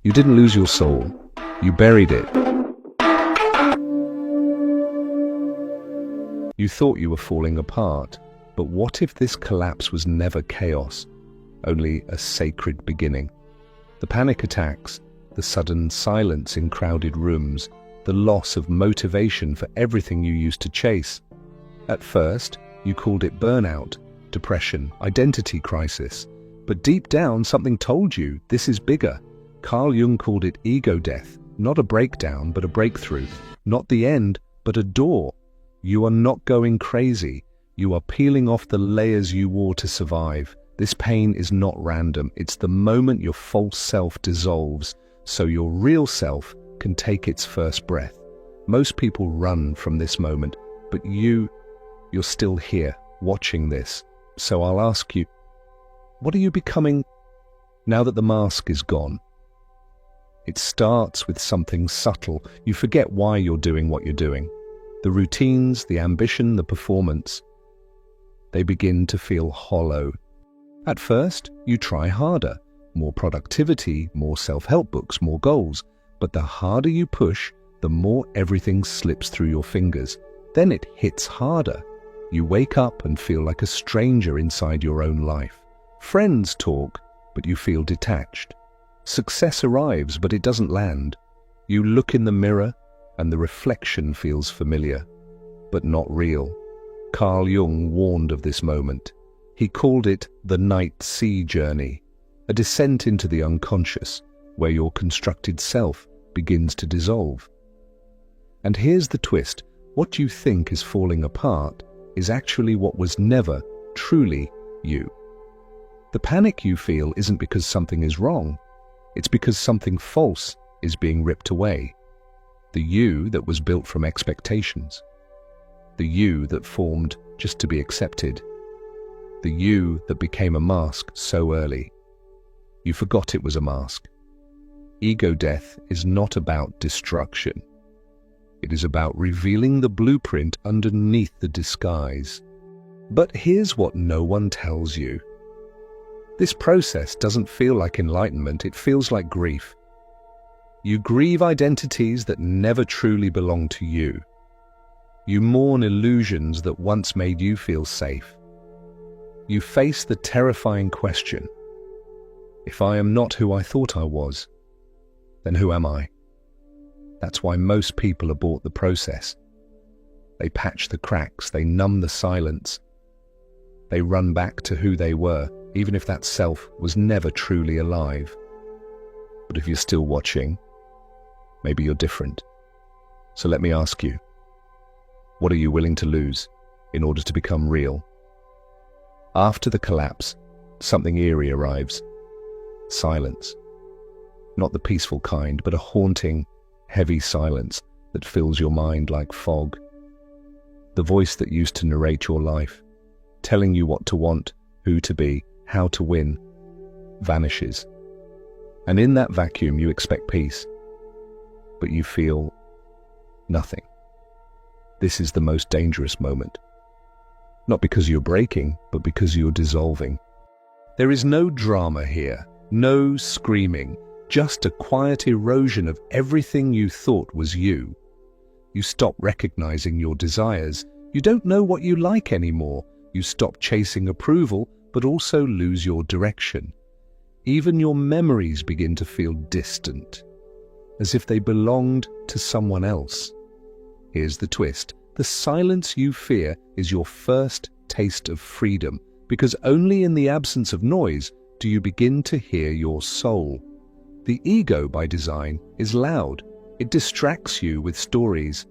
You didn't lose your soul. You buried it. You thought you were falling apart, but what if this collapse was never chaos, only a sacred beginning? The panic attacks, the sudden silence in crowded rooms, the loss of motivation for everything you used to chase. At first, you called it burnout, depression, identity crisis. But deep down, something told you this is bigger. Carl Jung called it ego death, not a breakdown, but a breakthrough. Not the end, but a door. You are not going crazy. You are peeling off the layers you wore to survive. This pain is not random. It's the moment your false self dissolves, so your real self can take its first breath. Most people run from this moment, but you're still here, watching this. So I'll ask you, what are you becoming now that the mask is gone? It starts with something subtle. You forget why you're doing what you're doing. The routines, the ambition, the performance, they begin to feel hollow. At first, you try harder. More productivity, more self-help books, more goals. But the harder you push, the more everything slips through your fingers. Then it hits harder. You wake up and feel like a stranger inside your own life. Friends talk, but you feel detached. Success arrives, but it doesn't land. You look in the mirror, and the reflection feels familiar, but not real. Carl Jung warned of this moment. He called it the night sea journey, a descent into the unconscious, where your constructed self begins to dissolve. And here's the twist. What you think is falling apart is actually what was never truly you. The panic you feel isn't because something is wrong. It's because something false is being ripped away. The you that was built from expectations. The you that formed just to be accepted. The you that became a mask so early. You forgot it was a mask. Ego death is not about destruction. It is about revealing the blueprint underneath the disguise. But here's what no one tells you. This process doesn't feel like enlightenment, it feels like grief. You grieve identities that never truly belong to you. You mourn illusions that once made you feel safe. You face the terrifying question, if I am not who I thought I was, then who am I? That's why most people abort the process. They patch the cracks, they numb the silence. They run back to who they were, even if that self was never truly alive. But if you're still watching, maybe you're different. So let me ask you, what are you willing to lose in order to become real? After the collapse, something eerie arrives. Silence. Not the peaceful kind, but a haunting, heavy silence that fills your mind like fog. The voice that used to narrate your life, telling you what to want, who to be, how to win, vanishes. And in that vacuum you expect peace, but you feel nothing. This is the most dangerous moment. Not because you're breaking, but because you're dissolving. There is no drama here, no screaming, just a quiet erosion of everything you thought was you. You stop recognizing your desires. You don't know what you like anymore. You stop chasing approval, but also lose your direction. Even your memories begin to feel distant, as if they belonged to someone else. Here's the twist. The silence you fear is your first taste of freedom, because only in the absence of noise do you begin to hear your soul. The ego, by design, is loud. It distracts you with stories.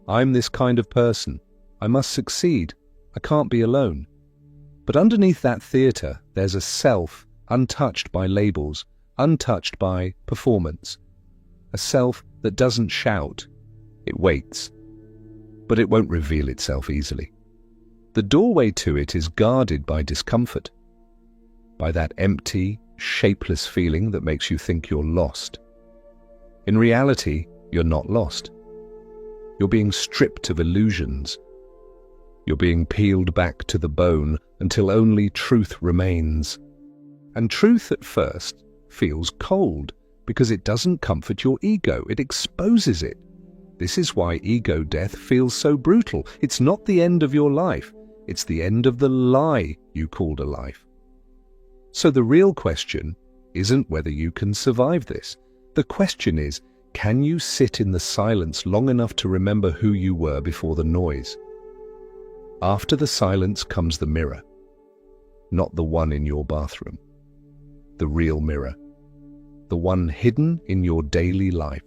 I'm this kind of person. I must succeed. I can't be alone. But underneath that theater, there's a self untouched by labels, untouched by performance. A self that doesn't shout. It waits. But it won't reveal itself easily. The doorway to it is guarded by discomfort, by that empty, shapeless feeling that makes you think you're lost. In reality, you're not lost. You're being stripped of illusions. You're being peeled back to the bone until only truth remains. And truth at first feels cold, because it doesn't comfort your ego, it exposes it. This is why ego death feels so brutal. It's not the end of your life, it's the end of the lie you called a life. So the real question isn't whether you can survive this. The question is, can you sit in the silence long enough to remember who you were before the noise? After the silence comes the mirror, not the one in your bathroom. The real mirror, the one hidden in your daily life.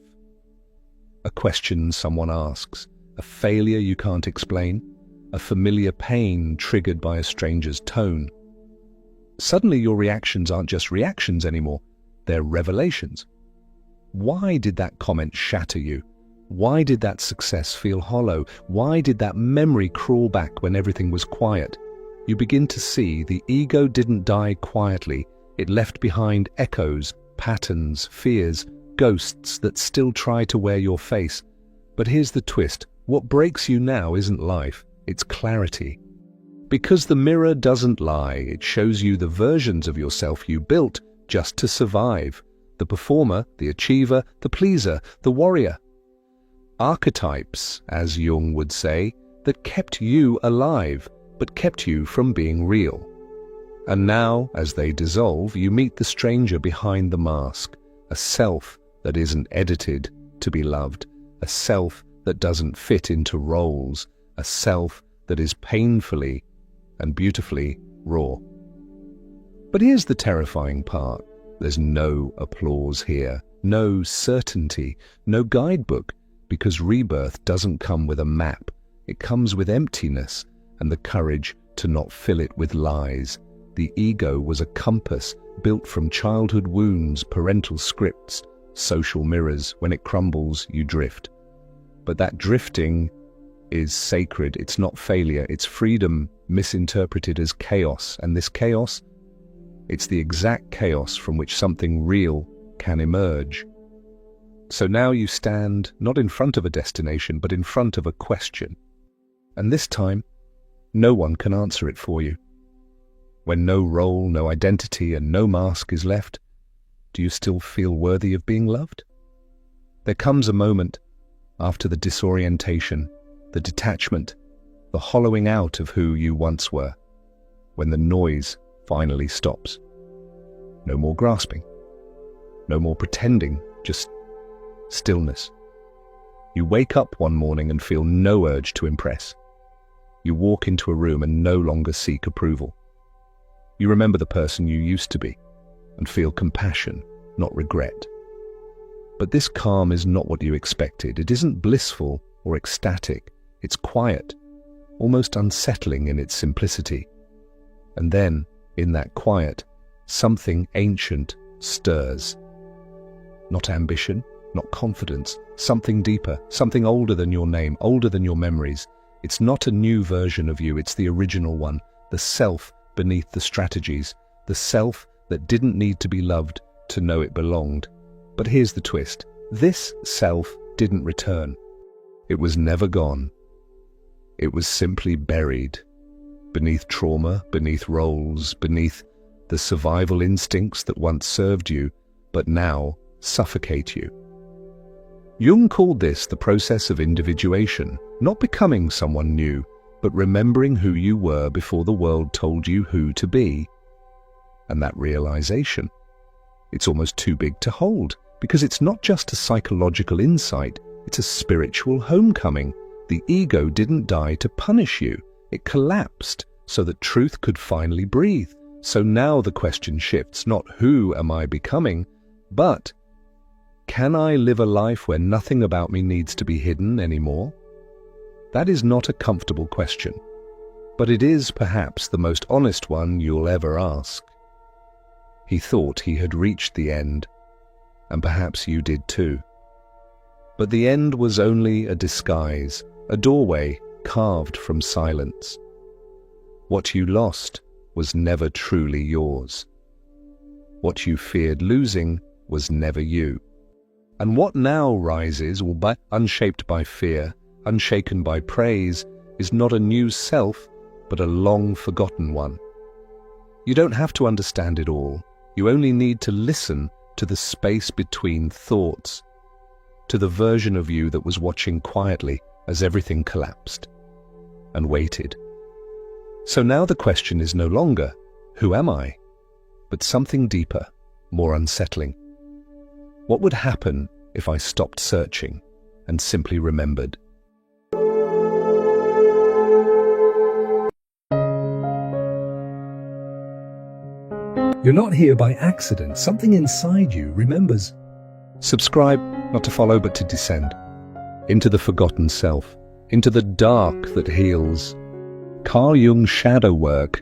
A question someone asks, a failure you can't explain, a familiar pain triggered by a stranger's tone. Suddenly your reactions aren't just reactions anymore, they're revelations. Why did that comment shatter you? Why did that success feel hollow? Why did that memory crawl back when everything was quiet? You begin to see the ego didn't die quietly. It left behind echoes, patterns, fears, ghosts that still try to wear your face. But here's the twist. What breaks you now isn't life, it's clarity. Because the mirror doesn't lie, it shows you the versions of yourself you built just to survive. The performer, the achiever, the pleaser, the warrior. Archetypes, as Jung would say, that kept you alive, but kept you from being real. And now, as they dissolve, you meet the stranger behind the mask, a self that isn't edited to be loved, a self that doesn't fit into roles, a self that is painfully and beautifully raw. But here's the terrifying part. There's no applause here, no certainty, no guidebook, because rebirth doesn't come with a map. It comes with emptiness and the courage to not fill it with lies. The ego was a compass built from childhood wounds, parental scripts, social mirrors. When it crumbles, you drift. But that drifting is sacred. It's not failure, it's freedom misinterpreted as chaos. And this chaos, it's the exact chaos from which something real can emerge. So now you stand not in front of a destination, but in front of a question. And this time, no one can answer it for you. When no role, no identity, and no mask is left, do you still feel worthy of being loved? There comes a moment after the disorientation, the detachment, the hollowing out of who you once were, when the noise finally stops. No more grasping, no more pretending, just stillness. You wake up one morning and feel no urge to impress. You walk into a room and no longer seek approval. You remember the person you used to be and feel compassion, not regret. But this calm is not what you expected. It isn't blissful or ecstatic. It's quiet, almost unsettling in its simplicity. And then, in that quiet, something ancient stirs. Not ambition, not confidence, something deeper, something older than your name, older than your memories. It's not a new version of you, it's the original one, the self beneath the strategies, the self that didn't need to be loved to know it belonged. But here's the twist. This self didn't return. It was never gone. It was simply buried, beneath trauma, beneath roles, beneath the survival instincts that once served you, but now suffocate you. Jung called this the process of individuation, not becoming someone new, but remembering who you were before the world told you who to be. And that realization, it's almost too big to hold, because it's not just a psychological insight, it's a spiritual homecoming. The ego didn't die to punish you. It collapsed so that truth could finally breathe. So now the question shifts, not who am I becoming, but can I live a life where nothing about me needs to be hidden anymore? That is not a comfortable question, but it is perhaps the most honest one you'll ever ask. He thought he had reached the end, and perhaps you did too. But the end was only a disguise, a doorway carved from silence. What you lost was never truly yours. What you feared losing was never you. And what now rises, unshaped by fear, unshaken by praise, is not a new self, but a long-forgotten one. You don't have to understand it all. You only need to listen to the space between thoughts, to the version of you that was watching quietly as everything collapsed and waited. So now the question is no longer, who am I? But something deeper, more unsettling. What would happen if I stopped searching and simply remembered? You're not here by accident. Something inside you remembers. Subscribe, not to follow but to descend. Into the forgotten self. Into the dark that heals. Carl Jung's shadow work